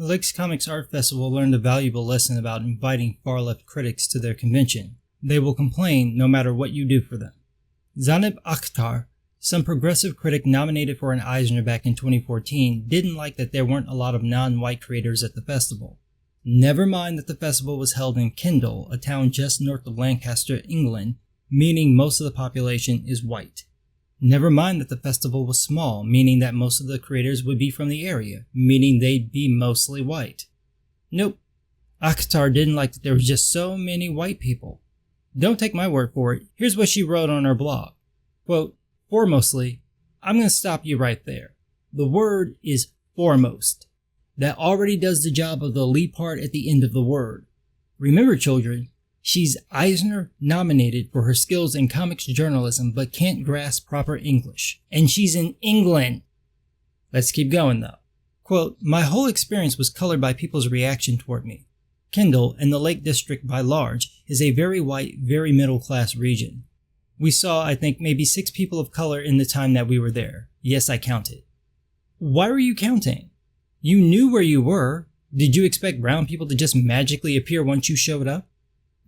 The Lakes Comics Art Festival learned a valuable lesson about inviting far-left critics to their convention. They will complain no matter what you do for them. Zainab Akhtar, some progressive critic nominated for an Eisner back in 2014, didn't like that there weren't a lot of non-white creators at the festival. Never mind that the festival was held in Kendal, a town just north of Lancaster, England, meaning most of the population is white. Never mind that the festival was small, meaning that most of the creators would be from the area, meaning they'd be mostly white. Nope. Akhtar didn't like that there was just so many white people. Don't take my word for it. Here's what she wrote on her blog. Quote, "Foremostly, I'm going to stop you right there. The word is foremost. That already does the job of the lead part at the end of the word. Remember, children, she's Eisner-nominated for her skills in comics journalism but can't grasp proper English. And she's in England." Let's keep going though. Quote, "My whole experience was colored by people's reaction toward me. Kendal, and the Lake District by large, is a very white, very middle-class region. We saw, I think, maybe 6 people of color in the time that we were there. Yes, I counted." Why were you counting? You knew where you were. Did you expect brown people to just magically appear once you showed up?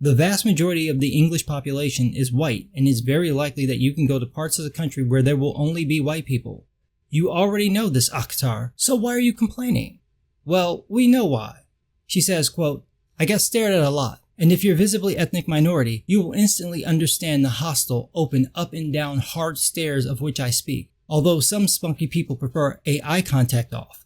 The vast majority of the English population is white, and it's very likely that you can go to parts of the country where there will only be white people. You already know this, Akhtar, so why are you complaining? Well, we know why. She says, quote, "I got stared at a lot, and if you're visibly ethnic minority, you will instantly understand the hostile, open, up and down, hard stares of which I speak, although some spunky people prefer a eye contact off."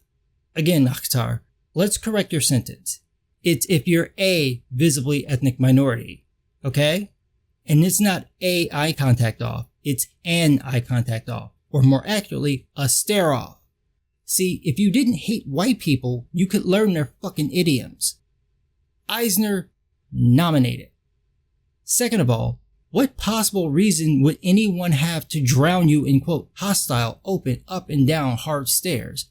Again, Akhtar, let's correct your sentence. It's if you're a visibly ethnic minority, okay? And it's not a eye contact off, it's an eye contact off, or more accurately, a stare off. See, if you didn't hate white people, you could learn their fucking idioms. Eisner-nominated. Second of all, what possible reason would anyone have to drown you in, quote, hostile, open, up and down, hard stares?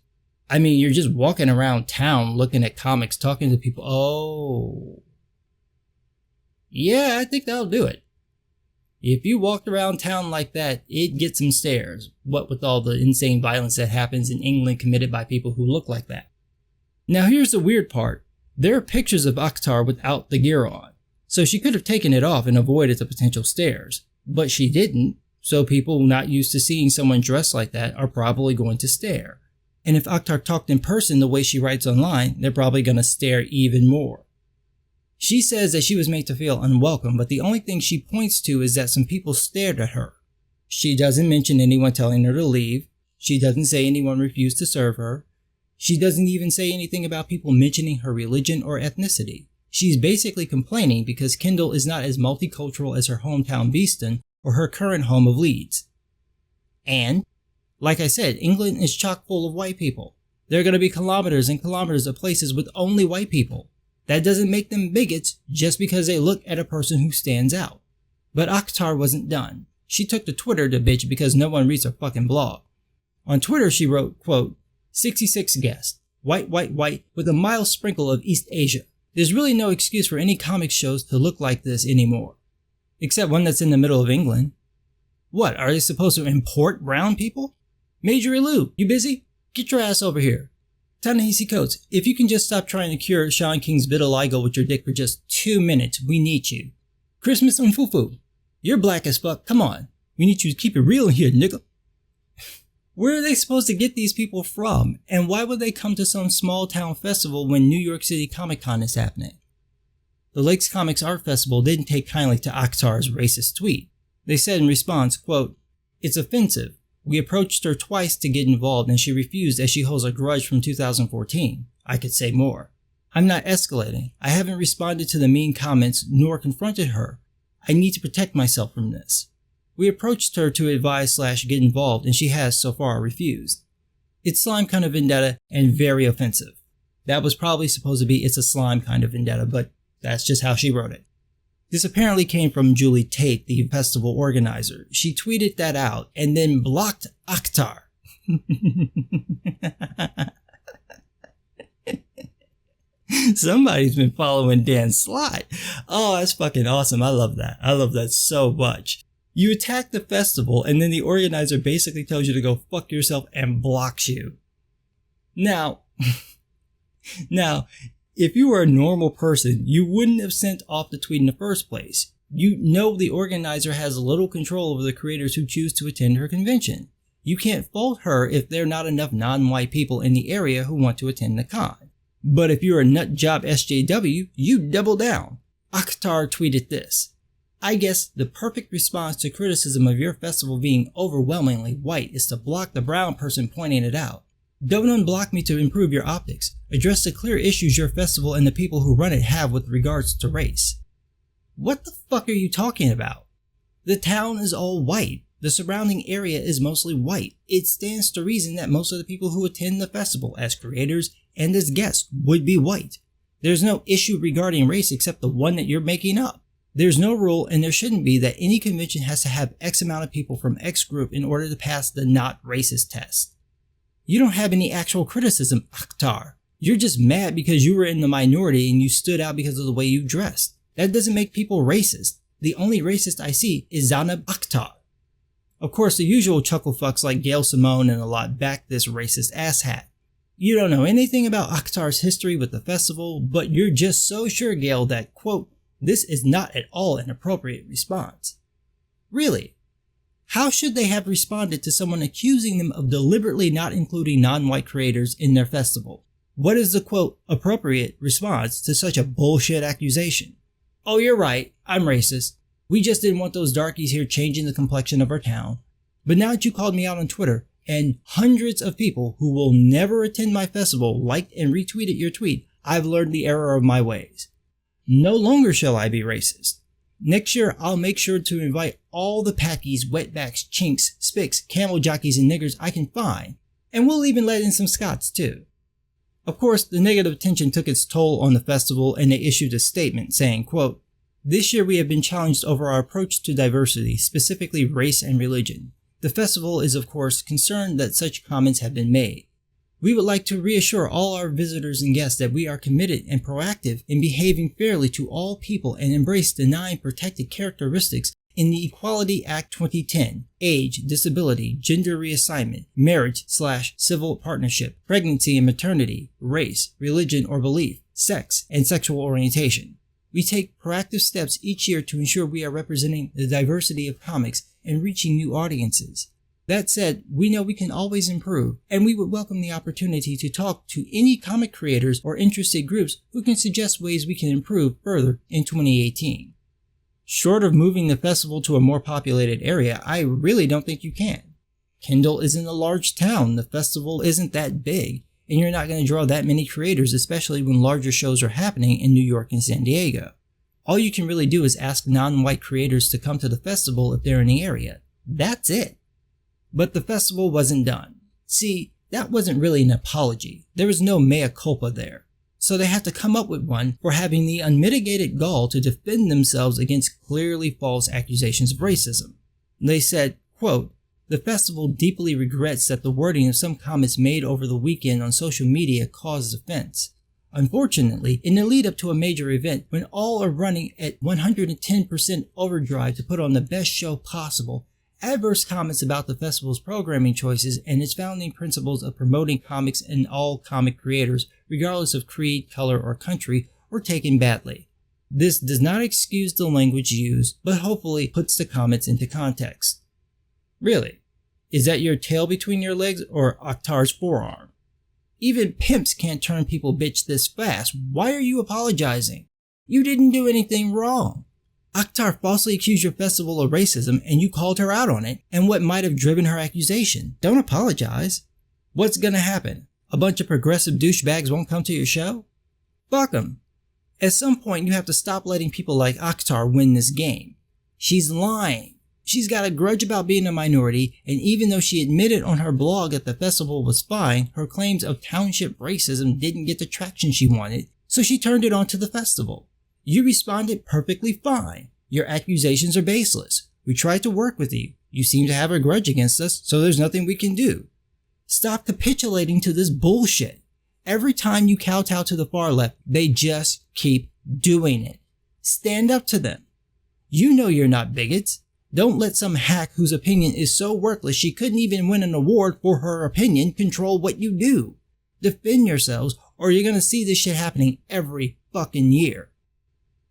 I mean, you're just walking around town looking at comics, talking to people. Oh. Yeah, I think that'll do it. If you walked around town like that, it'd get some stares. What with all the insane violence that happens in England committed by people who look like that. Now here's the weird part. There are pictures of Akhtar without the gear on, so she could have taken it off and avoided the potential stares. But she didn't, so people not used to seeing someone dressed like that are probably going to stare. And if Akhtar talked in person the way she writes online, they're probably going to stare even more. She says that she was made to feel unwelcome, but the only thing she points to is that some people stared at her. She doesn't mention anyone telling her to leave. She doesn't say anyone refused to serve her. She doesn't even say anything about people mentioning her religion or ethnicity. She's basically complaining because Kendal is not as multicultural as her hometown Beeston or her current home of Leeds. And, like I said, England is chock full of white people. There are going to be kilometers and kilometers of places with only white people. That doesn't make them bigots just because they look at a person who stands out. But Akhtar wasn't done. She took to Twitter to bitch because no one reads her fucking blog. On Twitter she wrote, quote, 66 guests, white, with a mild sprinkle of East Asia. There's really no excuse for any comic shows to look like this anymore. Except one that's in the middle of England. What, are they supposed to import brown people? Major Lou, you busy? Get your ass over here. Ta-Nehisi Coates, if you can just stop trying to cure Sean King's vitiligo with your dick for just 2 minutes, we need you. Christmas Mfufu, you're black as fuck, come on. We need you to keep it real in here, nigga. Where are they supposed to get these people from? And why would they come to some small town festival when New York City Comic Con is happening? The Lakes Comics Art Festival didn't take kindly to Akhtar's racist tweet. They said in response, quote, "It's offensive. We approached her twice to get involved and she refused as she holds a grudge from 2014. I could say more. I'm not escalating. I haven't responded to the mean comments nor confronted her. I need to protect myself from this. We approached her to advise/get involved and she has so far refused. It's slime kind of vendetta and very offensive." That was probably supposed to be "it's a slime kind of vendetta," but that's just how she wrote it. This apparently came from Julie Tate, the festival organizer. She tweeted that out and then blocked Akhtar. Somebody's been following Dan Slott. Oh, that's fucking awesome. I love that. I love that so much. You attack the festival and then the organizer basically tells you to go fuck yourself and blocks you. Now, Now, if you were a normal person, you wouldn't have sent off the tweet in the first place. You know the organizer has little control over the creators who choose to attend her convention. You can't fault her if there are not enough non-white people in the area who want to attend the con. But if you're a nutjob SJW, you double down. Akhtar tweeted this: "I guess the perfect response to criticism of your festival being overwhelmingly white is to block the brown person pointing it out. Don't unblock me to improve your optics. Address the clear issues your festival and the people who run it have with regards to race." What the fuck are you talking about? The town is all white. The surrounding area is mostly white. It stands to reason that most of the people who attend the festival as creators and as guests would be white. There's no issue regarding race except the one that you're making up. There's no rule, and there shouldn't be, that any convention has to have X amount of people from X group in order to pass the not racist test. You don't have any actual criticism, Akhtar. You're just mad because you were in the minority and you stood out because of the way you dressed. That doesn't make people racist. The only racist I see is Zainab Akhtar. Of course, the usual chuckle fucks like Gail Simone and a lot back this racist asshat. You don't know anything about Akhtar's history with the festival, but you're just so sure, Gail, that, quote, "this is not at all an appropriate response." Really? How should they have responded to someone accusing them of deliberately not including non-white creators in their festival? What is the, quote, "appropriate response" to such a bullshit accusation? "Oh, you're right, I'm racist. We just didn't want those darkies here changing the complexion of our town. But now that you called me out on Twitter, and hundreds of people who will never attend my festival liked and retweeted your tweet, I've learned the error of my ways. No longer shall I be racist. Next year, I'll make sure to invite all the packies, wetbacks, chinks, spics, camel jockeys, and niggers I can find, and we'll even let in some Scots too." Of course, the negative attention took its toll on the festival, and they issued a statement saying, quote, "This year we have been challenged over our approach to diversity, specifically race and religion. The festival is of course concerned that such comments have been made. We would like to reassure all our visitors and guests that we are committed and proactive in behaving fairly to all people and embrace the 9 protected characteristics in the Equality Act 2010, age, disability, gender reassignment, marriage/civil partnership, pregnancy and maternity, race, religion or belief, sex, and sexual orientation. We take proactive steps each year to ensure we are representing the diversity of comics and reaching new audiences. That said, we know we can always improve, and we would welcome the opportunity to talk to any comic creators or interested groups who can suggest ways we can improve further in 2018. Short of moving the festival to a more populated area, I really don't think you can. Kendall isn't a large town, the festival isn't that big, and you're not going to draw that many creators, especially when larger shows are happening in New York and San Diego. All you can really do is ask non-white creators to come to the festival if they're in the area. That's it. But the festival wasn't done. See, that wasn't really an apology. There was no mea culpa there. So they had to come up with one for having the unmitigated gall to defend themselves against clearly false accusations of racism. They said, quote, "The festival deeply regrets that the wording of some comments made over the weekend on social media caused offense. Unfortunately, in the lead up to a major event, when all are running at 110% overdrive to put on the best show possible, adverse comments about the festival's programming choices and its founding principles of promoting comics and all comic creators, regardless of creed, color, or country, were taken badly. This does not excuse the language used, but hopefully puts the comments into context." Really? Is that your tail between your legs or Akhtar's forearm? Even pimps can't turn people bitch this fast. Why are you apologizing? You didn't do anything wrong. Akhtar falsely accused your festival of racism and you called her out on it and what might have driven her accusation. Don't apologize. What's gonna happen? A bunch of progressive douchebags won't come to your show? Fuck them. At some point you have to stop letting people like Akhtar win this game. She's lying. She's got a grudge about being a minority, and even though she admitted on her blog that the festival was fine, her claims of township racism didn't get the traction she wanted, so she turned it onto the festival. You responded perfectly fine. Your accusations are baseless. We tried to work with you. You seem to have a grudge against us, so there's nothing we can do. Stop capitulating to this bullshit. Every time you kowtow to the far left, they just keep doing it. Stand up to them. You know you're not bigots. Don't let some hack whose opinion is so worthless she couldn't even win an award for her opinion control what you do. Defend yourselves, or you're gonna see this shit happening every fucking year.